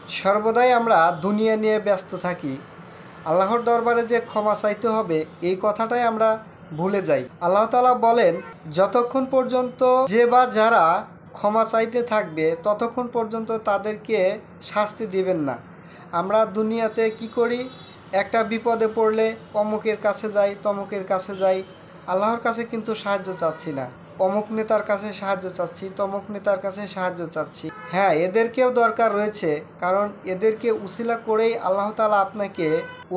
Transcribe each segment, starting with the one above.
সর্বদাই আমরা দুনিয়া নিয়ে ব্যস্ত থাকি, আল্লাহর দরবারে যে ক্ষমা চাইতে হবে এই কথাটাই আমরা ভুলে যাই। আল্লাহ তাআলা বলেন, যতক্ষণ পর্যন্ত যে বা যারা ক্ষমা চাইতে থাকবে ততক্ষণ পর্যন্ত তাদেরকে শাস্তি দিবেন না। আমরা দুনিয়াতে কি করি, একটা বিপদে পড়লে অমুকের কাছে যাই, তমুকের কাছে যাই, আল্লাহর কাছে কিন্তু সাহায্য চাচ্ছি না। অমুক নেতার কাছে সাহায্য চাচ্ছি, তমুক নেতার কাছে সাহায্য চাচ্ছি। হ্যাঁ, এদেরকেও দরকার রয়েছে, কারণ এদেরকে উসিলা করেই আল্লাহ তাআলা আপনাকে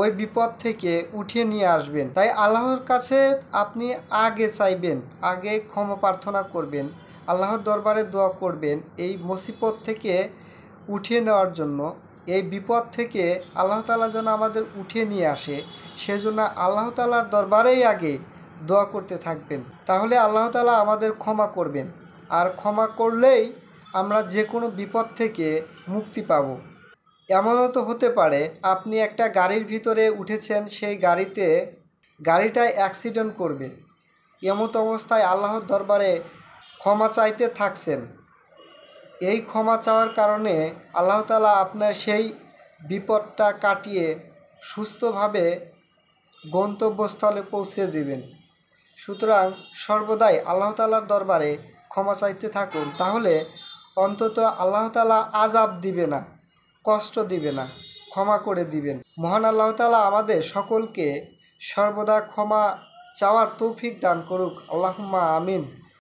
ওই বিপদ থেকে উঠিয়ে নিয়ে আসবেন। তাই আল্লাহর কাছে আপনি আগে চাইবেন, আগে ক্ষমা প্রার্থনা করবেন, আল্লাহর দরবারে দোয়া করবেন এই মুসিবত থেকে উঠিয়ে নেওয়ার জন্য। এই বিপদ থেকে আল্লাহ তাআলা যেন আমাদের উঠিয়ে নিয়ে আসে, সেজন্য আল্লাহ তাআলার দরবারেই আগে দোয়া করতে থাকবেন। তাহলে আল্লাহ তাআলা আমাদের ক্ষমা করবেন, আর ক্ষমা করলেই আমরা যে কোনো বিপদ থেকে মুক্তি পাব। এমনও তো হতে পারে আপনি একটা গাড়ির ভিতরে উঠেছেন, সেই গাড়িটা অ্যাক্সিডেন্ট করবে, এমত অবস্থায় আল্লাহর দরবারে ক্ষমা চাইতে থাকছেন। এই ক্ষমা চাওয়ার কারণে আল্লাহ তাআলা আপনার সেই বিপদটা কাটিয়ে সুস্থভাবে গন্তব্যস্থলে পৌঁছে দেবেন। সুতরাং সর্বদাই আল্লাহ তাআলার দরবারে ক্ষমা চাইতে থাকুন, তাহলে অন্তত আল্লাহ তাআলা আযাব দিবে না, কষ্ট দিবে না, ক্ষমা করে দিবেন। মহান আল্লাহ তাআলা আমাদের সকলকে সর্বদা ক্ষমা চাওয়ার তৌফিক দান করুক। আল্লাহুম্মা আমিন।